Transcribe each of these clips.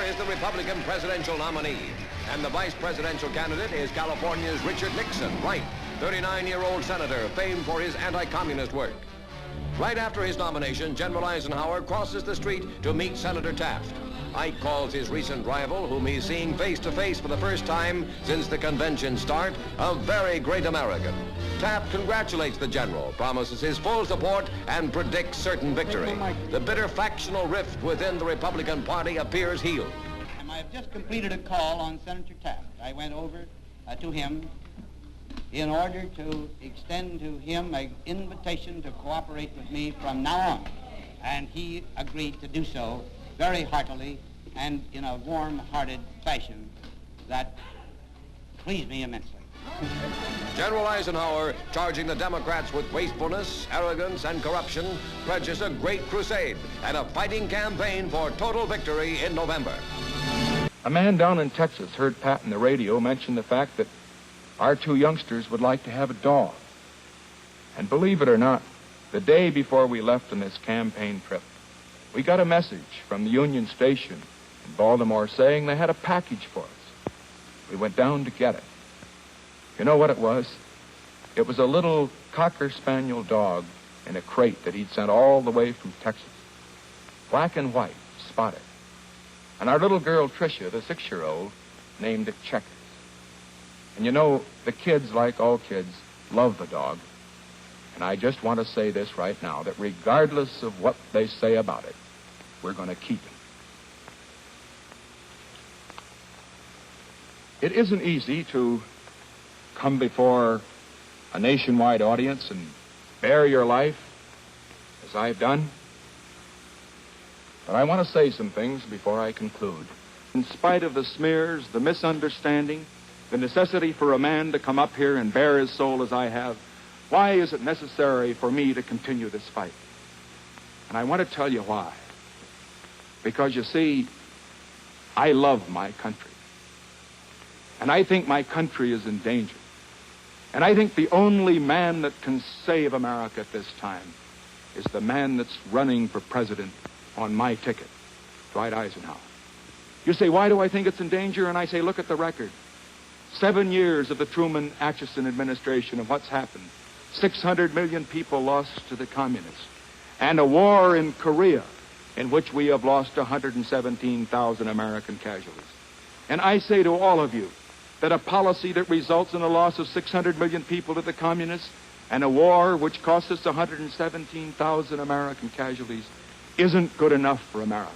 is the Republican presidential nominee, and the vice presidential candidate is California's Richard Nixon, Wright, 39-year-old senator famed for his anti-communist work. Right after his nomination, General Eisenhower crosses the street to meet Senator Taft. Ike calls his recent rival, whom he's seeing face-to-face for the first time since the convention start, a very great American. Taft congratulates the general, promises his full support, and predicts certain victory. The bitter factional rift within the Republican Party appears healed. I have just completed a call on Senator Taft. I went over to him in order to extend to him an invitation to cooperate with me from now on. And he agreed to do so very heartily and in a warm-hearted fashion that pleased me immensely. General Eisenhower, charging the Democrats with wastefulness, arrogance, and corruption, pledges a great crusade and a fighting campaign for total victory in November. A man down in Texas heard Pat on the radio mention the fact that our two youngsters would like to have a dog. And believe it or not, the day before we left on this campaign trip, we got a message from the Union Station in Baltimore saying they had a package for us. We went down to get it. You know what it was? It was a little Cocker Spaniel dog in a crate that he'd sent all the way from Texas. Black and white, spotted. And our little girl, Tricia, the 6-year-old, named it Checkers. And you know, the kids, like all kids, love the dog. And I just want to say this right now, that regardless of what they say about it, we're going to keep him. It isn't easy to come before a nationwide audience and bare your life, as I've done. But I want to say some things before I conclude. In spite of the smears, the misunderstanding, the necessity for a man to come up here and bare his soul as I have, why is it necessary for me to continue this fight? And I want to tell you why. Because, you see, I love my country. And I think my country is in danger. And I think the only man that can save America at this time is the man that's running for president on my ticket, Dwight Eisenhower. You say, why do I think it's in danger? And I say, look at the record. 7 years of the Truman-Atchison administration and what's happened. 600 million people lost to the communists. And a war in Korea in which we have lost 117,000 American casualties. And I say to all of you that a policy that results in the loss of 600 million people to the communists and a war which costs us 117,000 American casualties isn't good enough for America.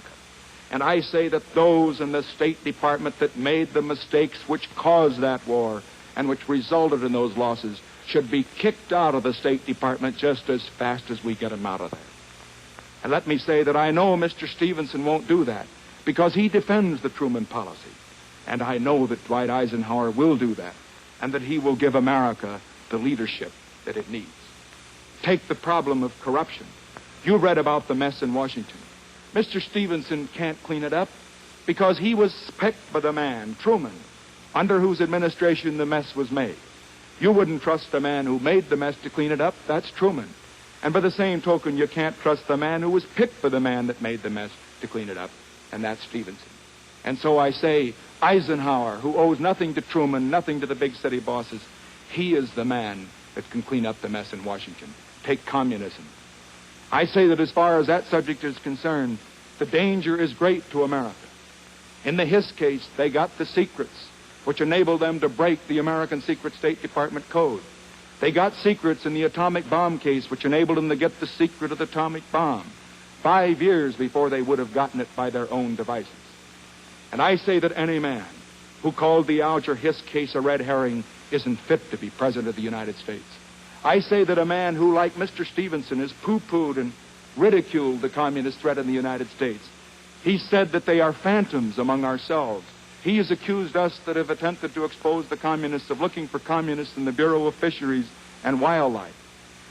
And I say that those in the State Department that made the mistakes which caused that war and which resulted in those losses should be kicked out of the State Department just as fast as we get them out of there. And let me say that I know Mr. Stevenson won't do that because he defends the Truman policy. And I know that Dwight Eisenhower will do that and that he will give America the leadership that it needs. Take the problem of corruption. You read about the mess in Washington. Mr. Stevenson can't clean it up because he was picked by the man, Truman, under whose administration the mess was made. You wouldn't trust the man who made the mess to clean it up. That's Truman. And by the same token, you can't trust the man who was picked by the man that made the mess to clean it up, and that's Stevenson. And so I say, Eisenhower, who owes nothing to Truman, nothing to the big city bosses, he is the man that can clean up the mess in Washington. Take communism. I say that as far as that subject is concerned, the danger is great to America. In the Hiss case, they got the secrets which enabled them to break the American secret State Department code. They got secrets in the atomic bomb case which enabled them to get the secret of the atomic bomb 5 years before they would have gotten it by their own devices. And I say that any man who called the Alger Hiss case a red herring isn't fit to be president of the United States. I say that a man who, like Mr. Stevenson, has pooh-poohed and ridiculed the communist threat in the United States. He said that they are phantoms among ourselves. He has accused us that have attempted to expose the communists of looking for communists in the Bureau of Fisheries and Wildlife.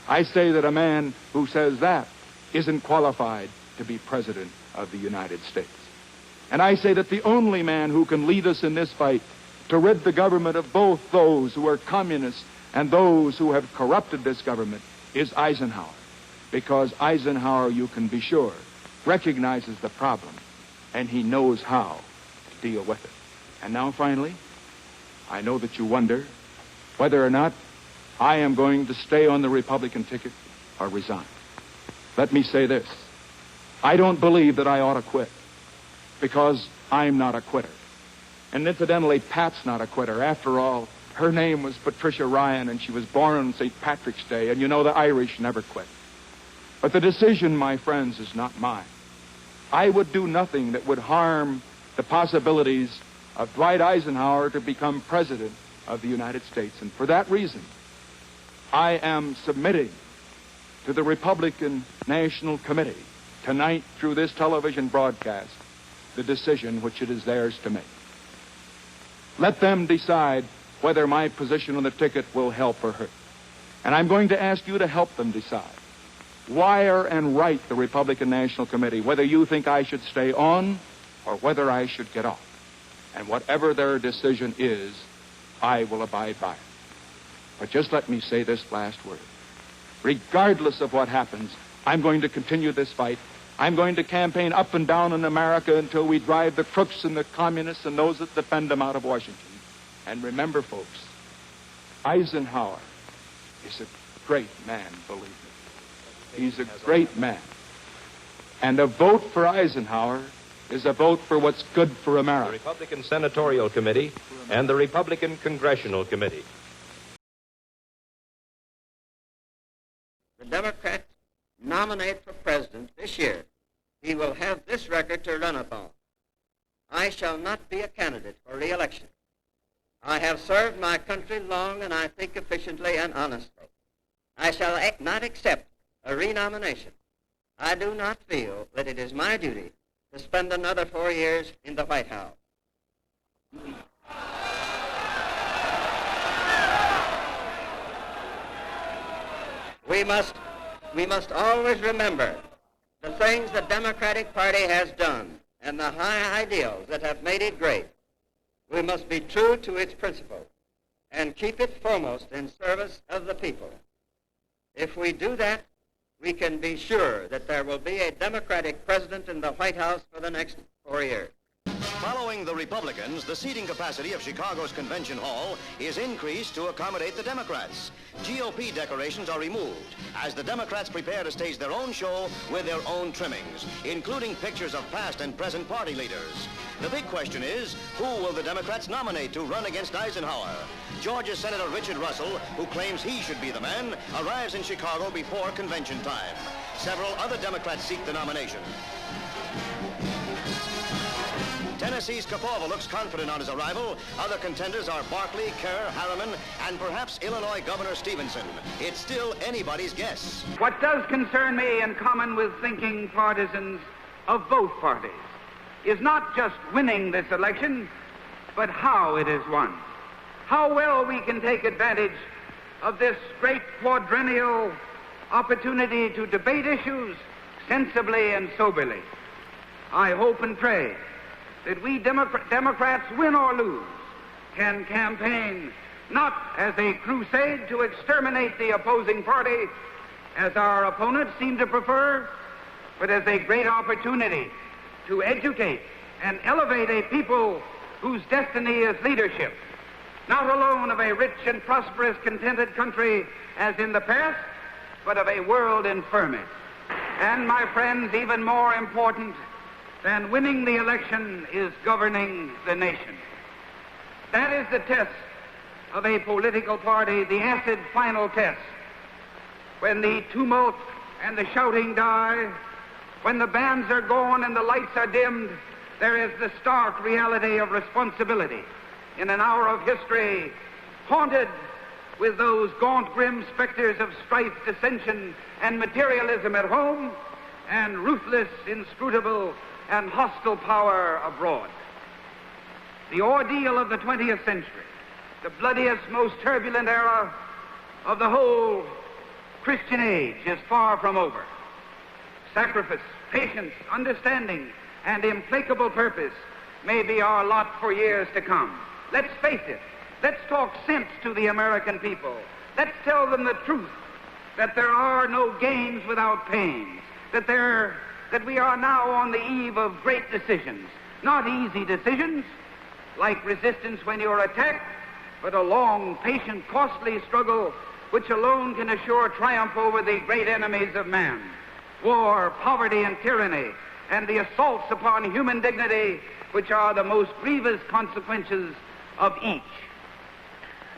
I say that a man who says that isn't qualified to be president of the United States. And I say that the only man who can lead us in this fight to rid the government of both those who are communists and those who have corrupted this government is Eisenhower. Because Eisenhower, you can be sure, recognizes the problem, and he knows how deal with it. And now, finally, I know that you wonder whether or not I am going to stay on the Republican ticket or resign. Let me say this. I don't believe that I ought to quit, because I'm not a quitter. And incidentally, Pat's not a quitter. After all, her name was Patricia Ryan, and she was born on St. Patrick's Day, and you know the Irish never quit. But the decision, my friends, is not mine. I would do nothing that would harm the possibilities of Dwight Eisenhower to become president of the United States. And for that reason, I am submitting to the Republican National Committee tonight through this television broadcast the decision which it is theirs to make. Let them decide whether my position on the ticket will help or hurt. And I'm going to ask you to help them decide. Wire and write the Republican National Committee whether you think I should stay on or whether I should get off. And whatever their decision is, I will abide by it. But just let me say this last word. Regardless of what happens, I'm going to continue this fight. I'm going to campaign up and down in America until we drive the crooks and the communists and those that defend them out of Washington. And remember, folks, Eisenhower is a great man, believe me. He's a great man. And a vote for Eisenhower is a vote for what's good for America. The Republican Senatorial Committee and the Republican Congressional Committee. The Democrats nominate for president this year, he will have this record to run upon. I shall not be a candidate for re-election. I have served my country long, and I think efficiently and honestly. I shall not accept a renomination. I do not feel that it is my duty to spend another 4 years in the White House. We must always remember the things the Democratic Party has done and the high ideals that have made it great. We must be true to its principles and keep it foremost in service of the people. If we do that, we can be sure that there will be a Democratic president in the White House for the next 4 years. Following the Republicans, the seating capacity of Chicago's Convention Hall is increased to accommodate the Democrats. GOP decorations are removed as the Democrats prepare to stage their own show with their own trimmings, including pictures of past and present party leaders. The big question is, who will the Democrats nominate to run against Eisenhower? Georgia Senator Richard Russell, who claims he should be the man, arrives in Chicago before convention time. Several other Democrats seek the nomination. Tennessee's Kopova looks confident on his arrival. Other contenders are Barkley, Kerr, Harriman, and perhaps Illinois Governor Stevenson. It's still anybody's guess. What does concern me, in common with thinking partisans of both parties, is not just winning this election, but how it is won. How well we can take advantage of this great quadrennial opportunity to debate issues sensibly and soberly. I hope and pray that we Democrats, win or lose, can campaign not as a crusade to exterminate the opposing party, as our opponents seem to prefer, but as a great opportunity to educate and elevate a people whose destiny is leadership, not alone of a rich and prosperous, contented country as in the past, but of a world in ferment. And, my friends, even more important than winning the election is governing the nation. That is the test of a political party, the acid final test. When the tumult and the shouting die, when the bands are gone and the lights are dimmed, there is the stark reality of responsibility in an hour of history haunted with those gaunt, grim specters of strife, dissension, and materialism at home, and ruthless, inscrutable, and hostile power abroad. The ordeal of the 20th century, the bloodiest, most turbulent era of the whole Christian age, is far from over. Sacrifice, patience, understanding, and implacable purpose may be our lot for years to come. Let's face it. Let's talk sense to the American people. Let's tell them the truth, that there are no gains without pains, that we are now on the eve of great decisions, not easy decisions, like resistance when you're attacked, but a long, patient, costly struggle which alone can assure triumph over the great enemies of man: war, poverty, and tyranny, and the assaults upon human dignity, which are the most grievous consequences of each.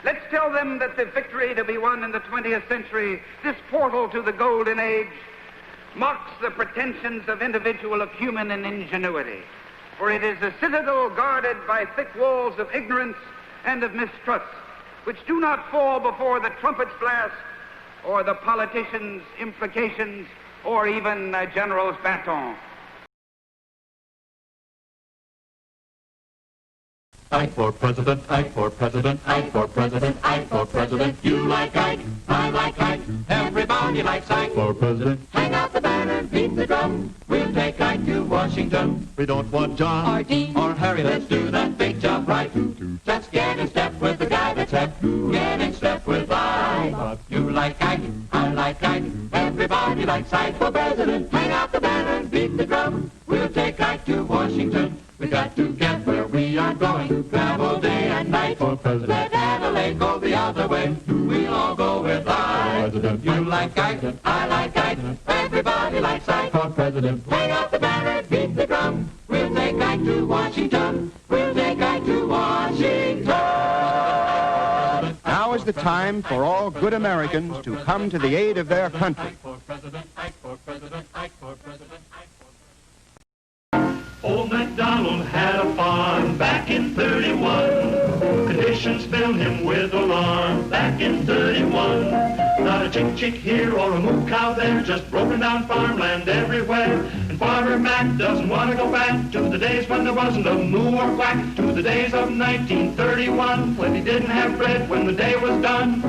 Let's tell them that the victory to be won in the 20th century, this portal to the golden age, mocks the pretensions of individual acumen and ingenuity, for it is a citadel guarded by thick walls of ignorance and of mistrust, which do not fall before the trumpet's blast or the politician's implications or even a general's baton. Ike for president, Ike for president, Ike for president, Ike for president. You like Ike, I like Ike, everybody likes Ike for president. Hang out the banner, beat the drum, we'll take Ike to Washington. We don't want John or Dean or Harry, let's do that big job right. Let's get in step with the guy that's hep, get in step with Ike. You like Ike, I like Ike, everybody likes Ike for president. Hang out the banner, beat the drum, we'll take Ike to Washington. We got to get where we are going, travel day and night for president. Let Adelaide go the other way, we'll all go with Ike. You like Ike, I like Ike, everybody likes Ike for president. Hang out the banner, beat the drum, we'll take Ike to Washington, we'll take Ike to Washington. Now is the time for all good Americans to come to the aid of their country. Old MacDonald had a farm back in 31. Conditions filled him with alarm back in 31. Not a chick here or a moo cow there, just broken down farmland everywhere. And Farmer Mac doesn't want to go back to the days when there wasn't a moo or quack, to the days of 1931 when he didn't have bread when the day was done.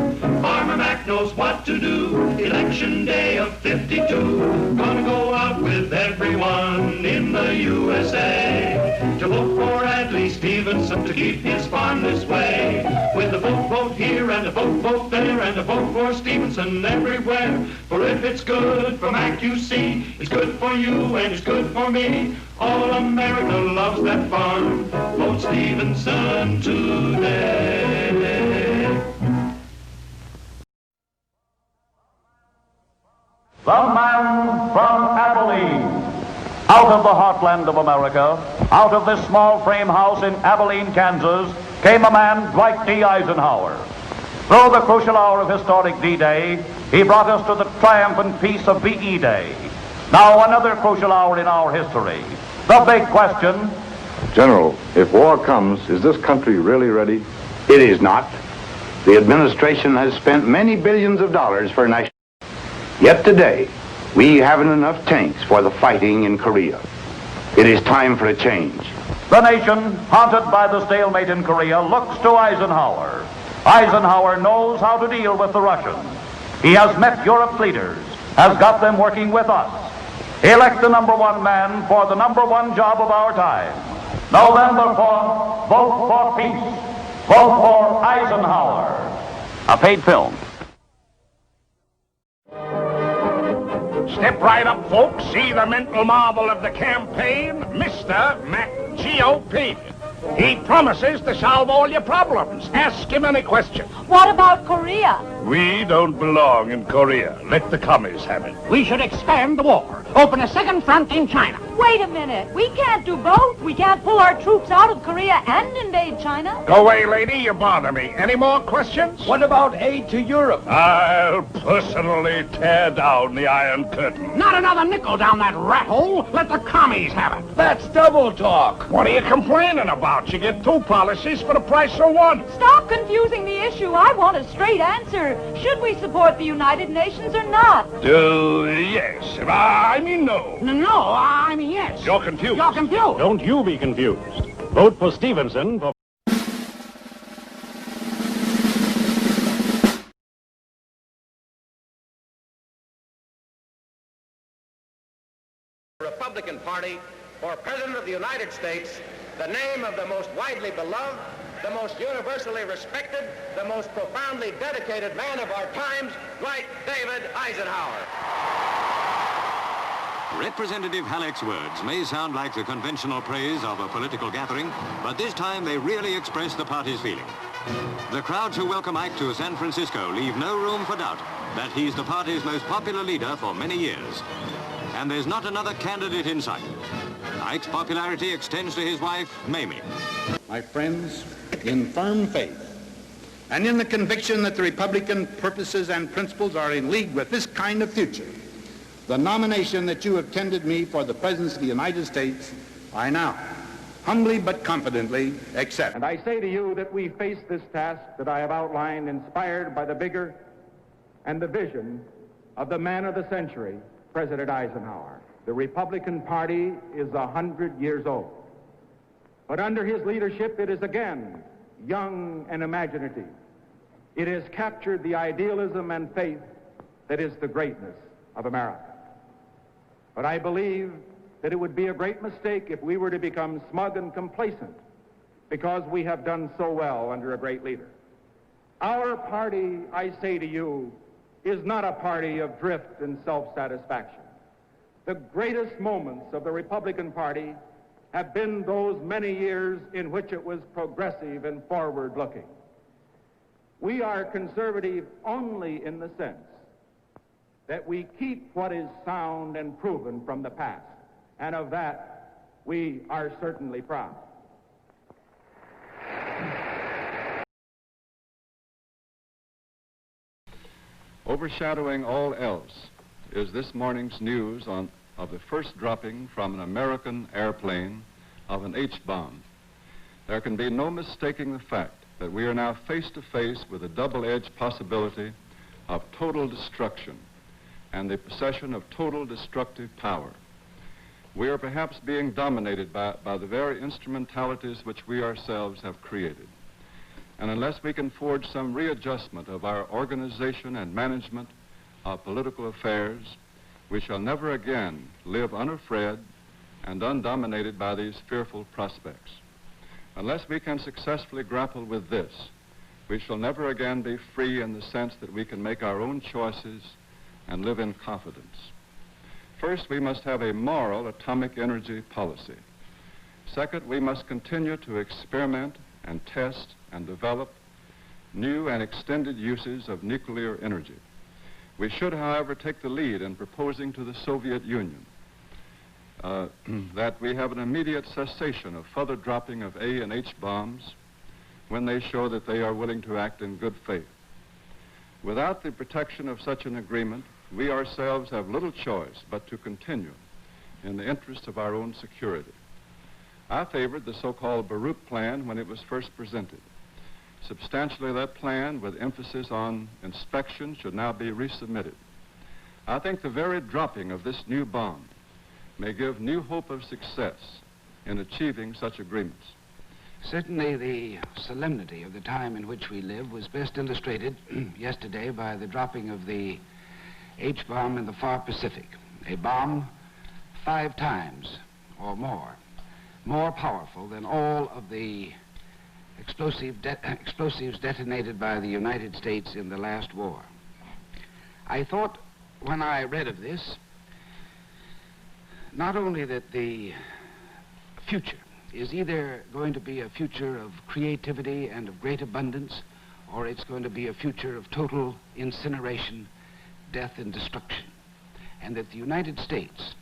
Farmer Mac knows what to do. Election day of 52, gonna go out with everyone in the USA to vote for Adlai Stevenson to keep his farm this way. With a vote here and a vote there and a vote for Stevenson everywhere. For if it's good for Mac, you see, it's good for you and it's good for me. All America loves that farm. Vote Stevenson today. The man from Abilene. Out of the heartland of America, out of this small frame house in Abilene, Kansas, came a man, Dwight D. Eisenhower. Through the crucial hour of historic D-Day, he brought us to the triumphant peace of VE Day. Now another crucial hour in our history. The big question. General, if war comes, is this country really ready? It is not. The administration has spent many billions of dollars for national. Yet today, we haven't enough tanks for the fighting in Korea. It is time for a change. The nation, haunted by the stalemate in Korea, looks to Eisenhower. Eisenhower knows how to deal with the Russians. He has met Europe's leaders, has got them working with us. Elect the number one man for the number one job of our time. November 4th, vote for peace. Vote for Eisenhower. A paid film. Step right up, folks. See the mental marvel of the campaign, Mr. Mac GOP. He promises to solve all your problems. Ask him any question. What about Korea? We don't belong in Korea. Let the commies have it. We should expand the war. Open a second front in China. Wait a minute. We can't do both. We can't pull our troops out of Korea and invade China. Go away, lady. You bother me. Any more questions? What about aid to Europe? I'll personally tear down the Iron Curtain. Not another nickel down that rat hole. Let the commies have it. That's double talk. What are you complaining about? You get two policies for the price of one. Stop confusing the issue. I want a straight answer. Should we support the United Nations or not? Yes. I mean no. No, I mean yes. You're confused. You're confused. Don't you be confused. Vote for Stevenson for... Republican Party for President of the United States, the name of the most widely beloved, the most universally respected, the most profoundly dedicated man of our times, Dwight David Eisenhower. Representative Halleck's words may sound like the conventional praise of a political gathering, but this time they really express the party's feeling. The crowds who welcome Ike to San Francisco leave no room for doubt that he's the party's most popular leader for many years. And there's not another candidate in sight. Ike's popularity extends to his wife, Mamie. My friends, in firm faith, and in the conviction that the Republican purposes and principles are in league with this kind of future, the nomination that you have tendered me for the presidency of the United States, I now, humbly but confidently, accept. And I say to you that we face this task that I have outlined, inspired by the vigor and the vision of the man of the century, President Eisenhower. The Republican Party is 100 years old. But under his leadership, it is again young and imaginative. It has captured the idealism and faith that is the greatness of America. But I believe that it would be a great mistake if we were to become smug and complacent because we have done so well under a great leader. Our party, I say to you, is not a party of drift and self-satisfaction. The greatest moments of the Republican Party have been those many years in which it was progressive and forward-looking. We are conservative only in the sense that we keep what is sound and proven from the past, and of that we are certainly proud. Overshadowing all else is this morning's news of the first dropping from an American airplane of an H-bomb. There can be no mistaking the fact that we are now face to face with a double-edged possibility of total destruction and the possession of total destructive power. We are perhaps being dominated by the very instrumentalities which we ourselves have created. And unless we can forge some readjustment of our organization and management of political affairs, we shall never again live unafraid and undominated by these fearful prospects. Unless we can successfully grapple with this, we shall never again be free in the sense that we can make our own choices and live in confidence. First, we must have a moral atomic energy policy. Second, we must continue to experiment and test and develop new and extended uses of nuclear energy. We should, however, take the lead in proposing to the Soviet Union that we have an immediate cessation of further dropping of A and H bombs when they show that they are willing to act in good faith. Without the protection of such an agreement, we ourselves have little choice but to continue in the interest of our own security. I favored the so-called Baruch Plan when it was first presented. Substantially, that plan, with emphasis on inspection, should now be resubmitted. I think the very dropping of this new bomb may give new hope of success in achieving such agreements. Certainly the solemnity of the time in which we live was best illustrated yesterday by the dropping of the H-bomb in the far Pacific, a bomb 5 times or more powerful than all of the explosives detonated by the United States in the last war. I thought when I read of this, not only that the future is either going to be a future of creativity and of great abundance, or it's going to be a future of total incineration, death, and destruction, and that the United States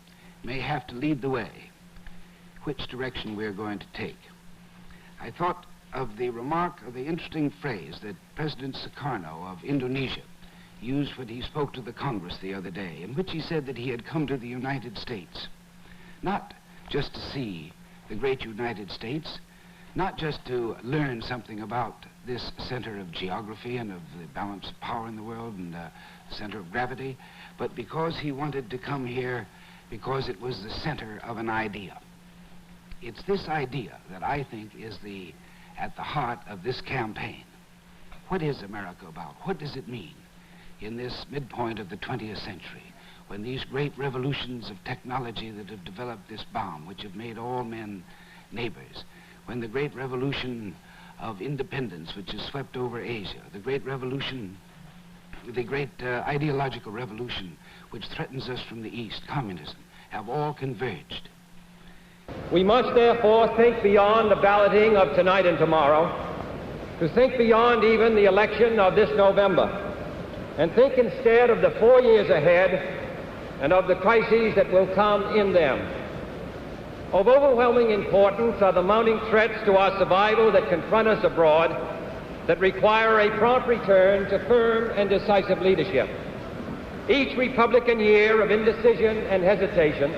may have to lead the way which direction we're going to take. I thought of the remark, of the interesting phrase that President Sukarno of Indonesia used when he spoke to the Congress the other day, in which he said that he had come to the United States, not just to see the great United States, not just to learn something about this center of geography and of the balance of power in the world and the center of gravity, but because he wanted to come here because it was the center of an idea. It's this idea that I think is at the heart of this campaign. What is America about? What does it mean in this midpoint of the 20th century, when these great revolutions of technology that have developed this bomb, which have made all men neighbors, when the great revolution of independence, which has swept over Asia, the great revolution, the great ideological revolution, which threatens us from the East, communism, have all converged. We must therefore think beyond the balloting of tonight and tomorrow, to think beyond even the election of this November, and think instead of the 4 years ahead and of the crises that will come in them. Of overwhelming importance are the mounting threats to our survival that confront us abroad, that require a prompt return to firm and decisive leadership. Each Republican year of indecision and hesitation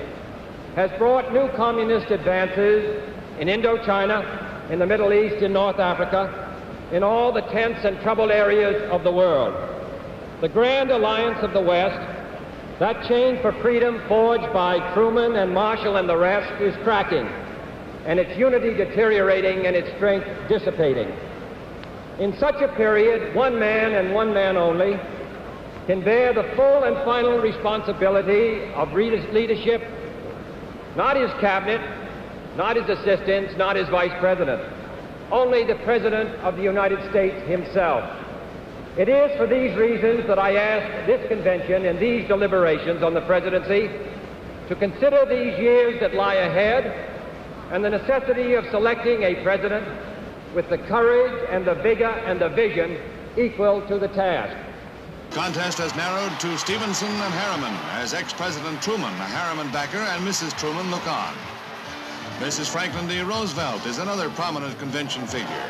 has brought new communist advances in Indochina, in the Middle East, in North Africa, in all the tense and troubled areas of the world. The grand alliance of the West, that chain for freedom forged by Truman and Marshall and the rest, is cracking, and its unity deteriorating and its strength dissipating. In such a period, one man and one man only can bear the full and final responsibility of leadership, not his cabinet, not his assistants, not his vice president, only the President of the United States himself. It is for these reasons that I ask this convention in these deliberations on the presidency to consider these years that lie ahead and the necessity of selecting a president with the courage and the vigor and the vision equal to the task. Contest has narrowed to Stevenson and Harriman as ex-President Truman, a Harriman backer, and Mrs. Truman look on. Mrs. Franklin D. Roosevelt is another prominent convention figure.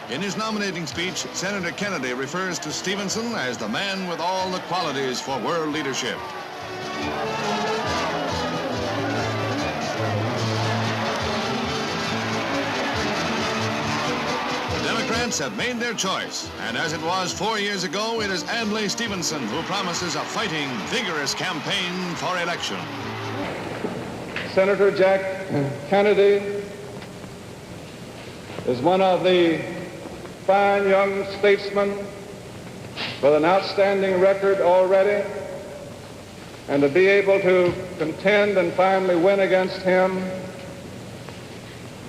In his nominating speech, Senator Kennedy refers to Stevenson as the man with all the qualities for world leadership. The Democrats have made their choice, and as it was 4 years ago, it is Adlai Stevenson who promises a fighting, vigorous campaign for election. Senator Jack Kennedy is one of the fine young statesmen with an outstanding record already, and to be able to contend and finally win against him,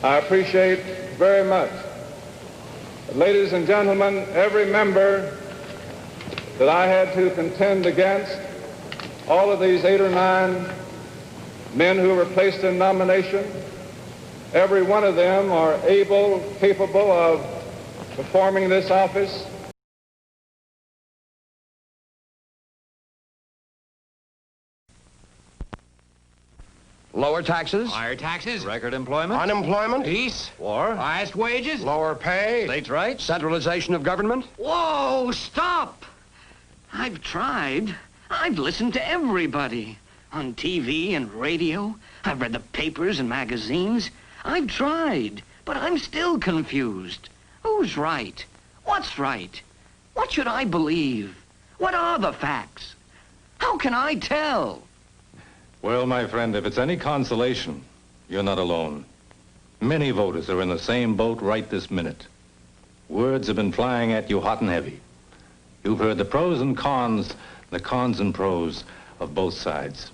I appreciate very much. But ladies and gentlemen, every member that I had to contend against, all of these 8 or 9 men who were placed in nomination, every one of them are able, capable of performing this office. Lower taxes. Higher taxes. Record employment. Unemployment. Peace. War. Highest wages. Lower pay. States' rights. Centralization of government. Whoa, stop! I've tried. I've listened to everybody. On TV and radio. I've read the papers and magazines. I've tried, but I'm still confused. Who's right? What's right? What should I believe? What are the facts? How can I tell? Well, my friend, if it's any consolation, you're not alone. Many voters are in the same boat right this minute. Words have been flying at you hot and heavy. You've heard the pros and cons, the cons and pros of both sides.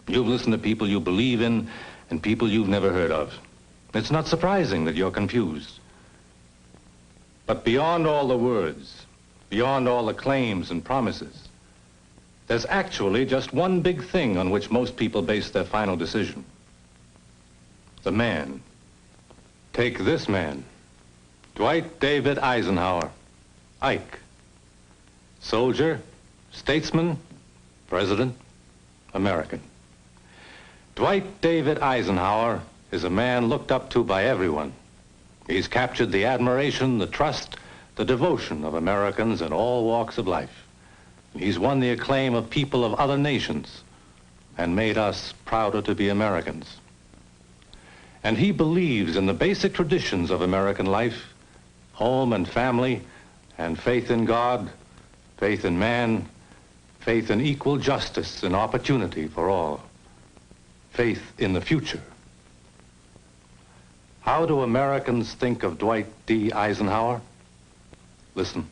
You've listened to people you believe in and people you've never heard of. It's not surprising that you're confused. But beyond all the words, beyond all the claims and promises, there's actually just one big thing on which most people base their final decision. The man. Take this man, Dwight David Eisenhower, Ike. Soldier, statesman, president, American. Dwight David Eisenhower is a man looked up to by everyone. He's captured the admiration, the trust, the devotion of Americans in all walks of life. He's won the acclaim of people of other nations and made us prouder to be Americans. And he believes in the basic traditions of American life, home and family, and faith in God, faith in man, faith in equal justice and opportunity for all, faith in the future. How do Americans think of Dwight D. Eisenhower? Listen.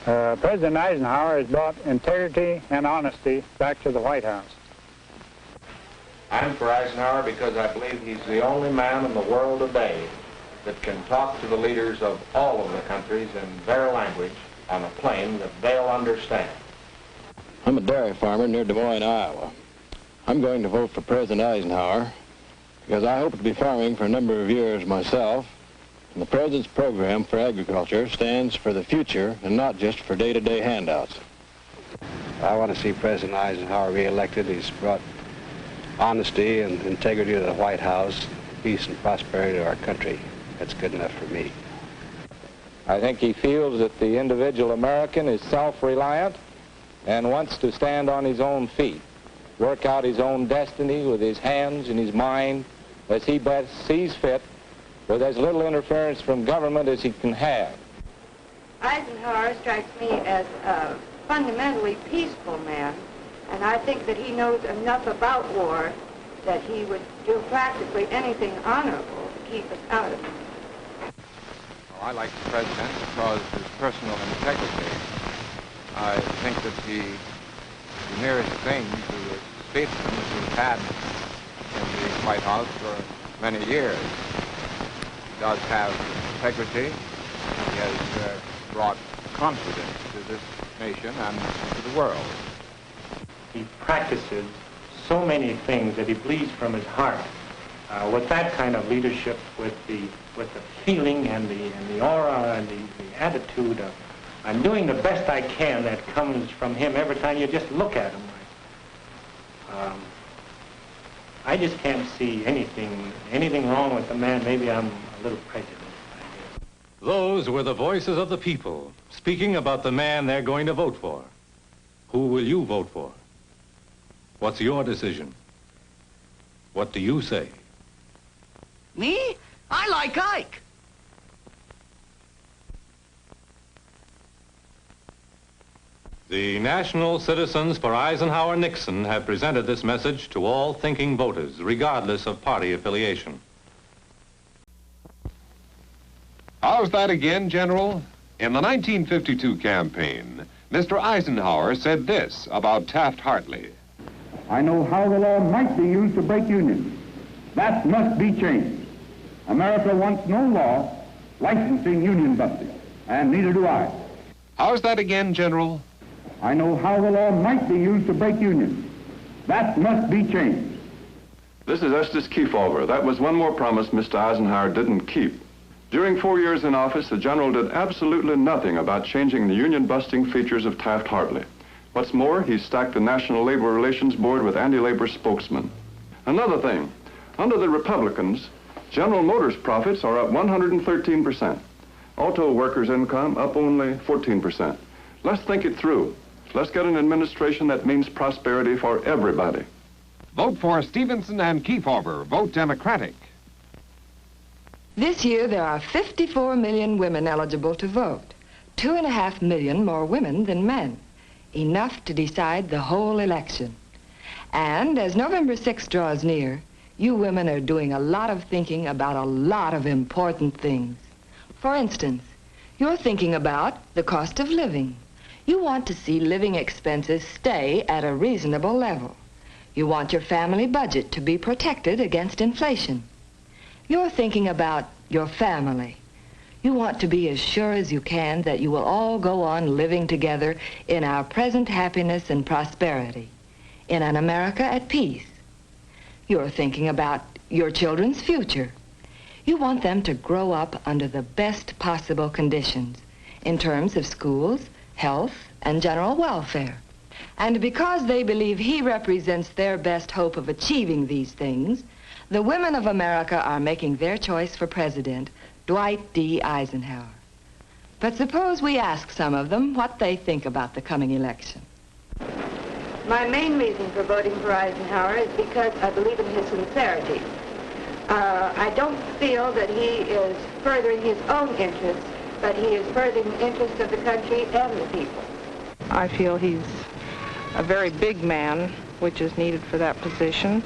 President Eisenhower has brought integrity and honesty back to the White House. I'm for Eisenhower because I believe he's the only man in the world today that can talk to the leaders of all of the countries in their language on a plane that they'll understand. I'm a dairy farmer near Des Moines, Iowa. I'm going to vote for President Eisenhower because I hope to be farming for a number of years myself, and the President's program for agriculture stands for the future and not just for day-to-day handouts. I want to see President Eisenhower re-elected. He's brought honesty and integrity to the White House, peace and prosperity to our country. That's good enough for me. I think he feels that the individual American is self-reliant and wants to stand on his own feet, work out his own destiny with his hands and his mind as he best sees fit, with as little interference from government as he can have. Eisenhower strikes me as a fundamentally peaceful man, and I think that he knows enough about war that he would do practically anything honorable to keep us out of it. Well, I like the President because of his personal integrity. I think that the nearest thing to a statesman that we've had in the White House for many years. He does have integrity. He has brought confidence to this nation and to the world. He practices so many things that he bleeds from his heart. With that kind of leadership, with the feeling and the aura and the attitude of I'm doing the best I can that comes from him every time you just look at him. I just can't see anything wrong with the man. Maybe I'm a little prejudiced, I guess. Those were the voices of the people speaking about the man they're going to vote for. Who will you vote for? What's your decision? What do you say? Me? I like Ike. The National Citizens for Eisenhower-Nixon have presented this message to all thinking voters, regardless of party affiliation. How's that again, General? In the 1952 campaign, Mr. Eisenhower said this about Taft-Hartley. I know how the law might be used to break unions. That must be changed. America wants no law licensing union busting, and neither do I. How's that again, General? I know how the law might be used to break unions. That must be changed. This is Estes Kefauver. That was one more promise Mr. Eisenhower didn't keep. During 4 years in office, the general did absolutely nothing about changing the union-busting features of Taft-Hartley. What's more, he stacked the National Labor Relations Board with anti-labor spokesmen. Another thing, under the Republicans, General Motors profits are up 113%. Auto workers' income up only 14%. Let's think it through. Let's get an administration that means prosperity for everybody. Vote for Stevenson and Kefauver. Vote Democratic. This year, there are 54 million women eligible to vote. 2.5 million more women than men. Enough to decide the whole election. And as November 6th draws near, you women are doing a lot of thinking about a lot of important things. For instance, you're thinking about the cost of living. You want to see living expenses stay at a reasonable level. You want your family budget to be protected against inflation. You're thinking about your family. You want to be as sure as you can that you will all go on living together in our present happiness and prosperity, in an America at peace. You're thinking about your children's future. You want them to grow up under the best possible conditions in terms of schools, health, and general welfare. And because they believe he represents their best hope of achieving these things, the women of America are making their choice for president, Dwight D. Eisenhower. But suppose we ask some of them what they think about the coming election. My main reason for voting for Eisenhower is because I believe in his sincerity. I don't feel that he is furthering his own interests, but he is furthering the interests of the country and the people. I feel he's a very big man, which is needed for that position,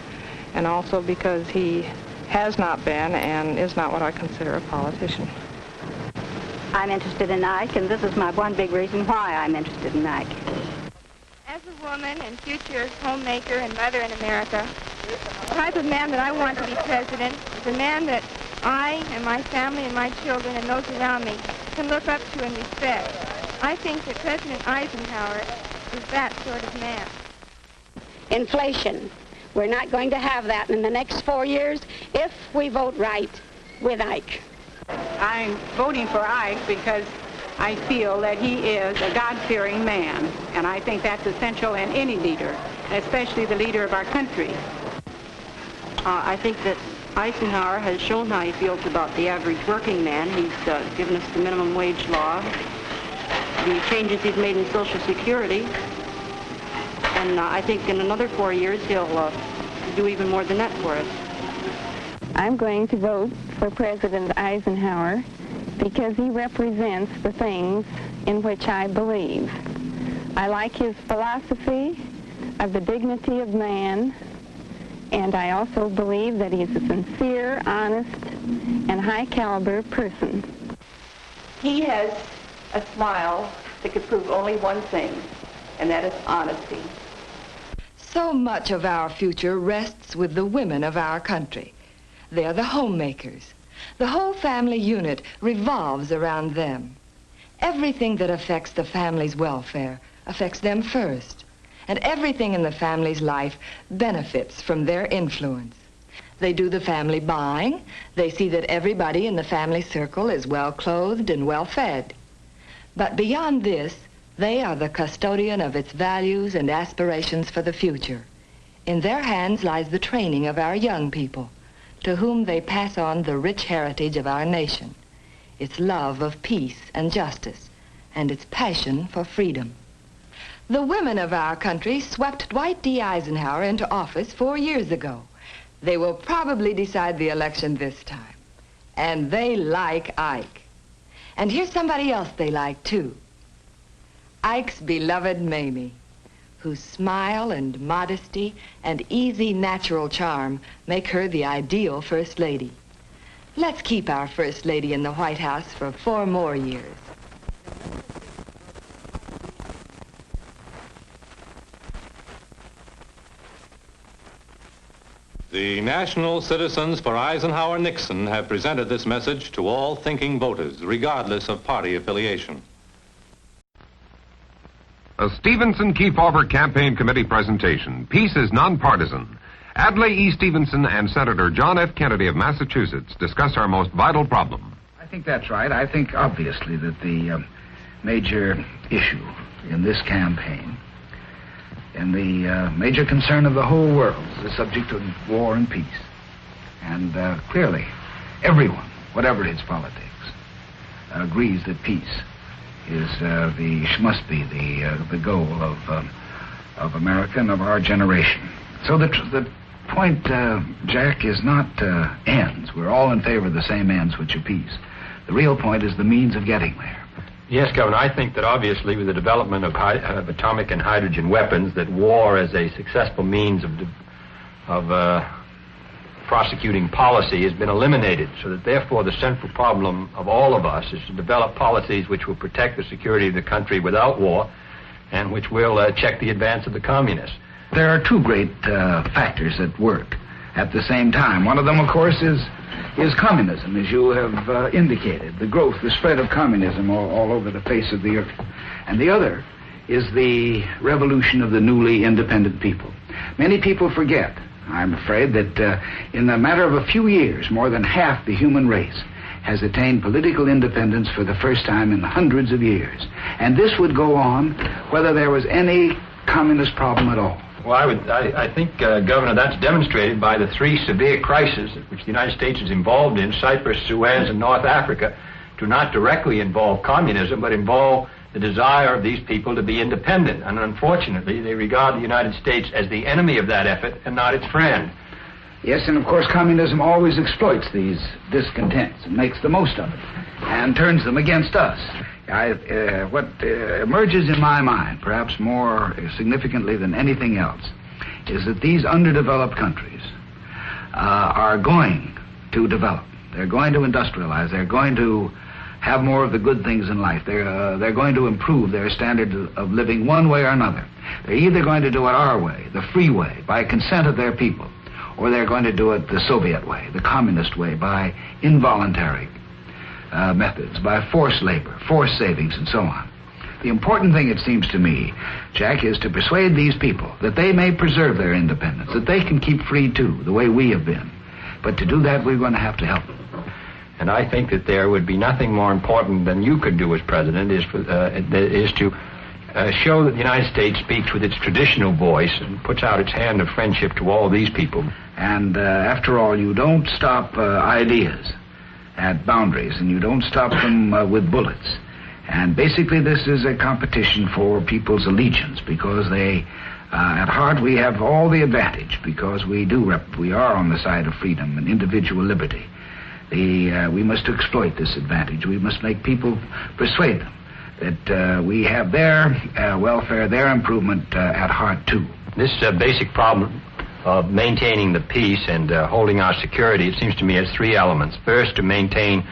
and also because he has not been and is not what I consider a politician. I'm interested in Ike, and this is my one big reason why I'm interested in Ike. As a woman and future homemaker and mother in America, the type of man that I want to be president is a man that I and my family and my children and those around me can look up to and respect. I think that President Eisenhower is that sort of man. Inflation. We're not going to have that in the next 4 years if we vote right with Ike. I'm voting for Ike because I feel that he is a God-fearing man, and I think that's essential in any leader, especially the leader of our country. I think that Eisenhower has shown how he feels about the average working man. He's given us the minimum wage law, the changes he's made in Social Security, and I think in another 4 years he'll do even more than that for us. I'm going to vote for President Eisenhower because he represents the things in which I believe. I like his philosophy of the dignity of man, and I also believe that he's a sincere, honest, and high-caliber person. He has a smile that could prove only one thing, and that is honesty. So much of our future rests with the women of our country. They're the homemakers. The whole family unit revolves around them. Everything that affects the family's welfare affects them first, and everything in the family's life benefits from their influence. They do the family buying. They see that everybody in the family circle is well-clothed and well-fed. But beyond this, they are the custodian of its values and aspirations for the future. In their hands lies the training of our young people, to whom they pass on the rich heritage of our nation, its love of peace and justice, and its passion for freedom. The women of our country swept Dwight D. Eisenhower into office 4 years ago. They will probably decide the election this time. And they like Ike. And here's somebody else they like, too. Ike's beloved Mamie, whose smile and modesty and easy natural charm make her the ideal First Lady. Let's keep our First Lady in the White House for 4 more years. The National Citizens for Eisenhower-Nixon have presented this message to all thinking voters, regardless of party affiliation. A Stevenson Kefauver Campaign Committee presentation. Peace is nonpartisan. Adlai E. Stevenson and Senator John F. Kennedy of Massachusetts discuss our most vital problem. I think that's right. I think, obviously, that the major issue in this campaign and the major concern of the whole world is the subject of war and peace. And clearly, everyone, whatever his politics, agrees that peace is must be the goal of America and of our generation. So the point, Jack, is not ends. We're all in favor of the same ends, which are peace. The real point is the means of getting there. Yes, Governor, I think that obviously with the development of atomic and hydrogen weapons, that war as a successful means of prosecuting policy has been eliminated, so that therefore the central problem of all of us is to develop policies which will protect the security of the country without war and which will check the advance of the communists. There are two great factors at work at the same time. One of them, of course, is communism, as you have indicated, the growth, the spread of communism all over the face of the earth. And the other is the revolution of the newly independent people. Many people forget, I'm afraid, that in the matter of a few years, more than half the human race has attained political independence for the first time in hundreds of years. And this would go on whether there was any communist problem at all. Well, I think, Governor, that's demonstrated by the 3 severe crises which the United States is involved in, Cyprus, Suez, and North Africa, do not directly involve communism, but involve the desire of these people to be independent. And unfortunately, they regard the United States as the enemy of that effort and not its friend. Yes, and of course communism always exploits these discontents and makes the most of it and turns them against us. What emerges in my mind, perhaps more significantly than anything else, is that these underdeveloped countries are going to develop. They're going to industrialize. They're going to have more of the good things in life. They're going to improve their standard of living one way or another. They're either going to do it our way, the free way, by consent of their people, or they're going to do it the Soviet way, the communist way, by involuntary methods, by forced labor, forced savings, and so on. The important thing, it seems to me, Jack, is to persuade these people that they may preserve their independence, that they can keep free, too, the way we have been. But to do that, we're going to have to help them. And I think that there would be nothing more important than you could do as president is to show that the United States speaks with its traditional voice and puts out its hand of friendship to all these people. And after all, you don't stop ideas at boundaries, and you don't stop them with bullets. And basically, this is a competition for people's allegiance, because they, at heart, we have all the advantage, because we are on the side of freedom and individual liberty. We must exploit this advantage. We must make people persuade them that we have their welfare, their improvement at heart, too. This basic problem of maintaining the peace and holding our security, it seems to me, has three elements. First, to maintain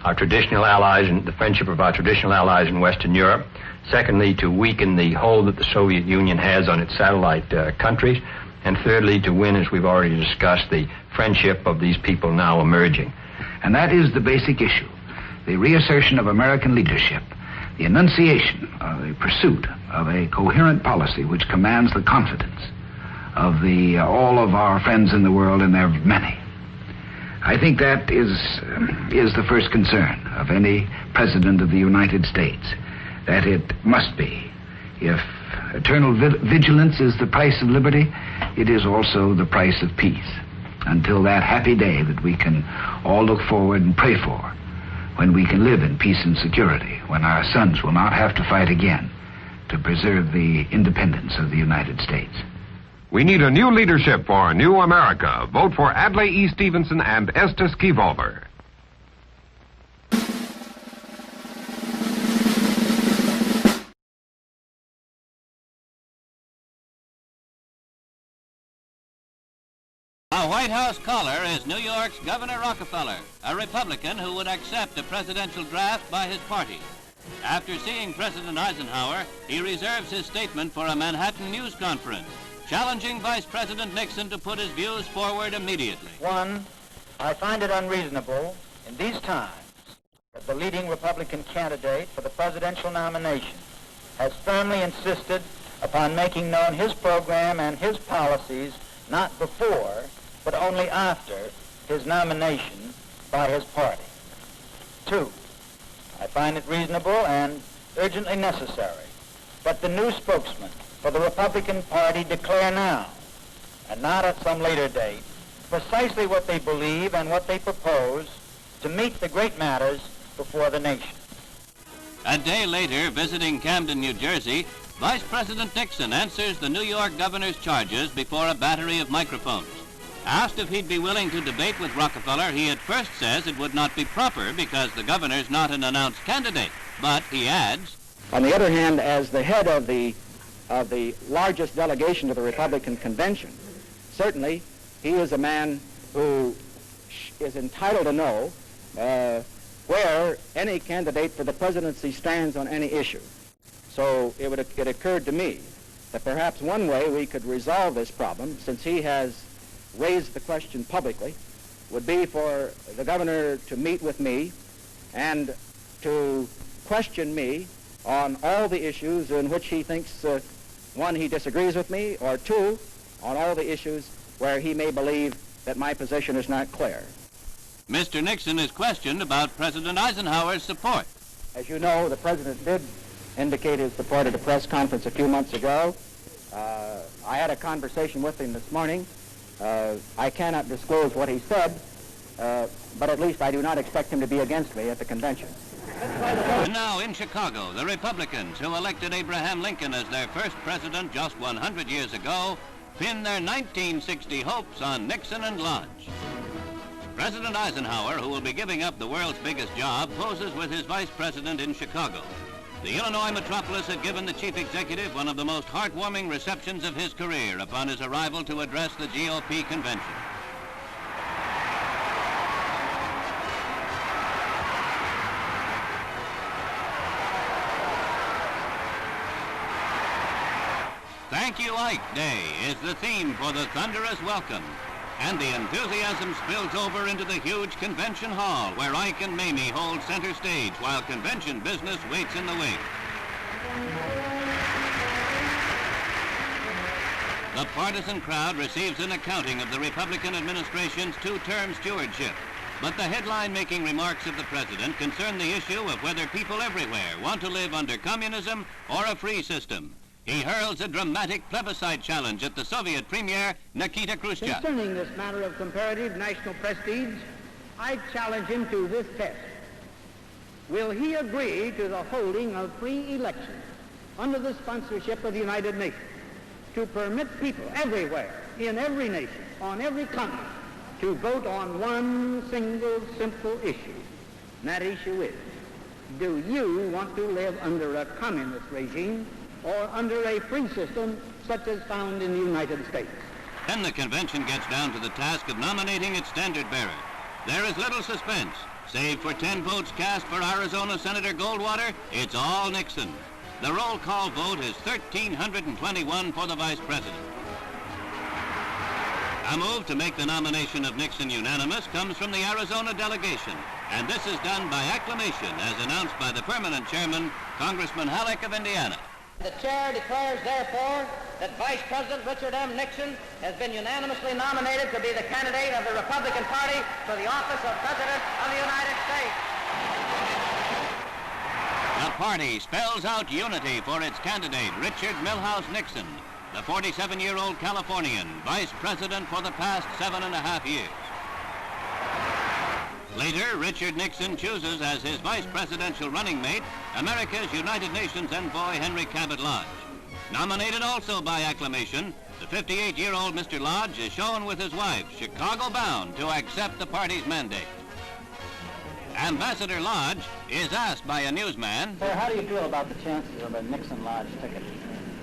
our traditional allies and the friendship of our traditional allies in Western Europe. Secondly, to weaken the hold that the Soviet Union has on its satellite countries. And thirdly, to win, as we've already discussed, the friendship of these people now emerging. And that is the basic issue. The reassertion of American leadership, the enunciation of a pursuit of a coherent policy which commands the confidence of all of our friends in the world, and there are many. I think that is the first concern of any president of the United States, that it must be. If eternal vigilance is the price of liberty, it is also the price of peace, until that happy day that we can all look forward and pray for, when we can live in peace and security, when our sons will not have to fight again to preserve the independence of the United States. We need a new leadership for a new America. Vote for Adlai E. Stevenson and Estes Keyvolver. A White House caller is New York's Governor Rockefeller, a Republican who would accept a presidential draft by his party. After seeing President Eisenhower, he reserves his statement for a Manhattan news conference, challenging Vice President Nixon to put his views forward immediately. One, I find it unreasonable in these times that the leading Republican candidate for the presidential nomination has firmly insisted upon making known his program and his policies not before, but only after his nomination by his party. Two, I find it reasonable and urgently necessary that the new spokesman for the Republican Party declare now, and not at some later date, precisely what they believe and what they propose to meet the great matters before the nation. A day later, visiting Camden, New Jersey, Vice President Nixon answers the New York governor's charges before a battery of microphones. Asked if he'd be willing to debate with Rockefeller, he at first says it would not be proper because the governor's not an announced candidate. But he adds, on the other hand, as the head of the largest delegation to the Republican convention, certainly he is a man who is entitled to know where any candidate for the presidency stands on any issue. So it occurred to me that perhaps one way we could resolve this problem, since he has raised the question publicly, would be for the governor to meet with me and to question me on all the issues in which he thinks, one, he disagrees with me, or two, on all the issues where he may believe that my position is not clear. Mr. Nixon is questioned about President Eisenhower's support. As you know, the president did indicate his support at a press conference a few months ago. I had a conversation with him this morning. I cannot disclose what he said, but at least I do not expect him to be against me at the convention. And now in Chicago, the Republicans who elected Abraham Lincoln as their first president just 100 years ago pin their 1960 hopes on Nixon and Lodge. President Eisenhower, who will be giving up the world's biggest job, poses with his vice president in Chicago. The Illinois metropolis had given the chief executive one of the most heartwarming receptions of his career upon his arrival to address the GOP convention. Thank You, Ike Day is the theme for the thunderous welcome. And the enthusiasm spills over into the huge convention hall where Ike and Mamie hold center stage while convention business waits in the wings. The partisan crowd receives an accounting of the Republican administration's two-term stewardship. But the headline-making remarks of the president concern the issue of whether people everywhere want to live under communism or a free system. He hurls a dramatic plebiscite challenge at the Soviet premier, Nikita Khrushchev. Concerning this matter of comparative national prestige, I challenge him to this test. Will he agree to the holding of free elections under the sponsorship of the United Nations to permit people everywhere, in every nation, on every continent, to vote on one single simple issue? And that issue is, do you want to live under a communist regime or under a free system such as found in the United States? Then the convention gets down to the task of nominating its standard bearer. There is little suspense. Save for 10 votes cast for Arizona Senator Goldwater, it's all Nixon. The roll call vote is 1,321 for the vice president. A move to make the nomination of Nixon unanimous comes from the Arizona delegation, and this is done by acclamation as announced by the permanent chairman, Congressman Halleck of Indiana. The chair declares, therefore, that Vice President Richard M. Nixon has been unanimously nominated to be the candidate of the Republican Party for the office of President of the United States. The party spells out unity for its candidate, Richard Milhouse Nixon, the 47-year-old Californian, vice president for the past 7.5 years. Later, Richard Nixon chooses as his vice presidential running mate America's United Nations envoy Henry Cabot Lodge. Nominated also by acclamation, the 58-year-old Mr. Lodge is shown with his wife, Chicago-bound, to accept the party's mandate. Ambassador Lodge is asked by a newsman, Sir, how do you feel about the chances of a Nixon-Lodge ticket?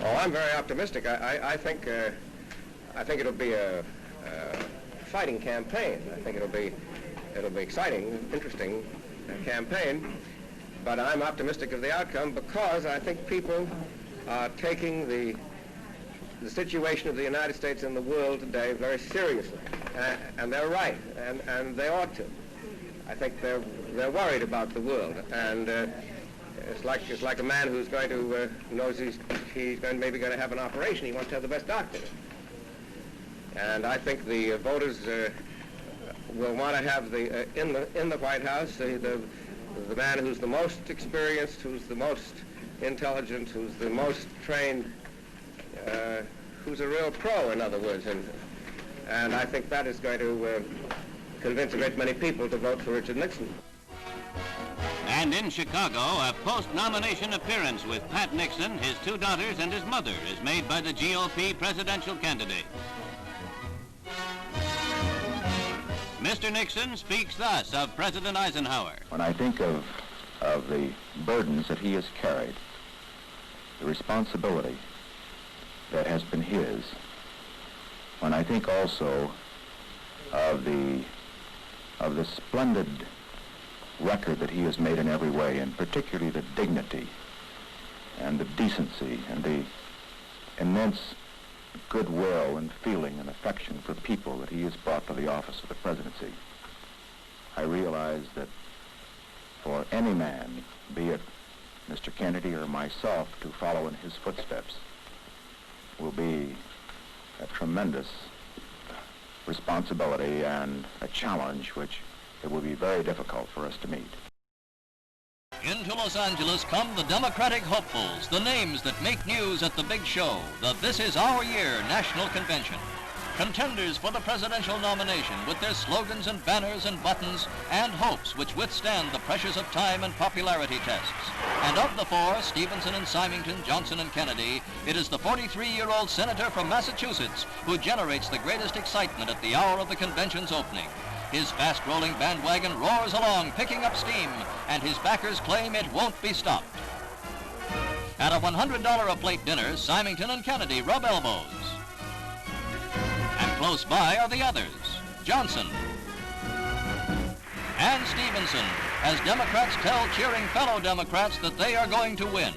Oh, I'm very optimistic. I think it'll be a fighting campaign. I think it'll be exciting, interesting campaign. But I'm optimistic of the outcome because I think people are taking the situation of the United States and the world today very seriously, and they're right, and they ought to. I think they're worried about the world, and it's like a man who's going to knows he's maybe going to have an operation. He wants to have the best doctor. And I think the voters will want to have in the White House the man who's the most experienced, who's the most intelligent, who's the most trained, who's a real pro, in other words, and I think that is going to convince a great many people to vote for Richard Nixon. And in Chicago, a post-nomination appearance with Pat Nixon, his two daughters, and his mother is made by the GOP presidential candidate. Mr. Nixon speaks thus of President Eisenhower. When I think of the burdens that he has carried, the responsibility that has been his, when I think also of the splendid record that he has made in every way, and particularly the dignity and the decency and the immense goodwill and feeling and affection for people that he has brought to the office of the presidency, I realize that for any man, be it Mr. Kennedy or myself, to follow in his footsteps will be a tremendous responsibility and a challenge which it will be very difficult for us to meet. Into Los Angeles come the Democratic hopefuls, the names that make news at the big show, the This Is Our Year National Convention. Contenders for the presidential nomination with their slogans and banners and buttons and hopes which withstand the pressures of time and popularity tests. And of the four, Stevenson and Symington, Johnson and Kennedy, it is the 43-year-old senator from Massachusetts who generates the greatest excitement at the hour of the convention's opening. His fast-rolling bandwagon roars along, picking up steam, and his backers claim it won't be stopped. At a $100 a plate dinner, Symington and Kennedy rub elbows. And close by are the others, Johnson and Stevenson, as Democrats tell cheering fellow Democrats that they are going to win.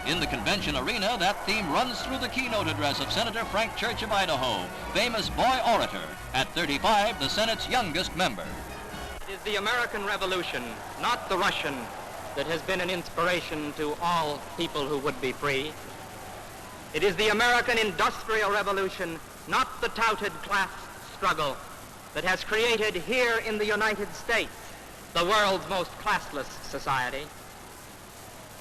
In the convention arena, that theme runs through the keynote address of Senator Frank Church of Idaho, famous boy orator, at 35, the Senate's youngest member. It is the American Revolution, not the Russian, that has been an inspiration to all people who would be free. It is the American Industrial Revolution, not the touted class struggle, that has created here in the United States the world's most classless society.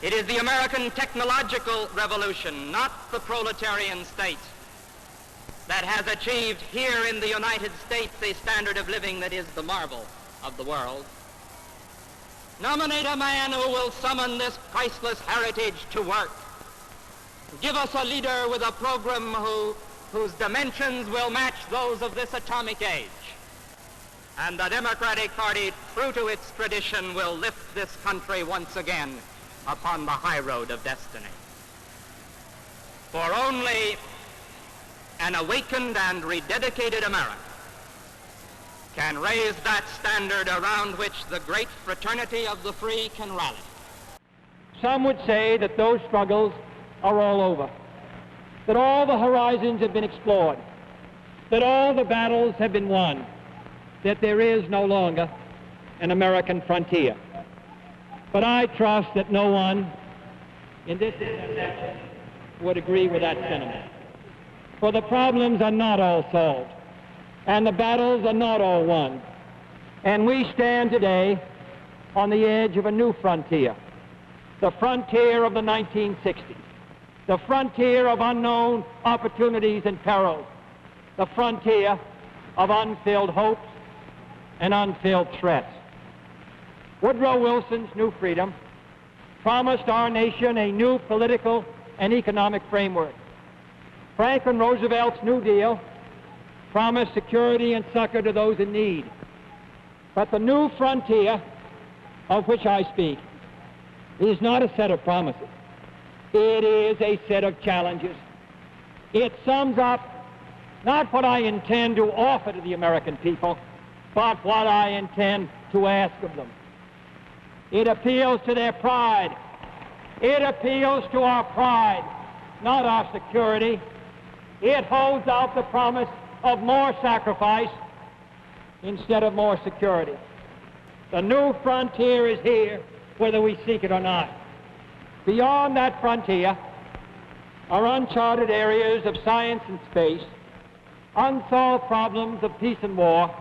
It is the American technological revolution, not the proletarian state, that has achieved here in the United States a standard of living that is the marvel of the world. Nominate a man who will summon this priceless heritage to work. Give us a leader with a program whose dimensions will match those of this atomic age. And the Democratic Party, true to its tradition, will lift this country once again upon the high road of destiny. For only an awakened and rededicated America can raise that standard around which the great fraternity of the free can rally. Some would say that those struggles are all over, that all the horizons have been explored, that all the battles have been won, that there is no longer an American frontier. But I trust that no one in this intersection would agree with that sentiment. For the problems are not all solved, and the battles are not all won. And we stand today on the edge of a new frontier, the frontier of the 1960s, the frontier of unknown opportunities and perils, the frontier of unfilled hopes and unfilled threats. Woodrow Wilson's New Freedom promised our nation a new political and economic framework. Franklin Roosevelt's New Deal promised security and succor to those in need. But the new frontier of which I speak is not a set of promises. It is a set of challenges. It sums up not what I intend to offer to the American people, but what I intend to ask of them. It appeals to their pride. It appeals to our pride, not our security. It holds out the promise of more sacrifice instead of more security. The new frontier is here, whether we seek it or not. Beyond that frontier are uncharted areas of science and space, unsolved problems of peace and war,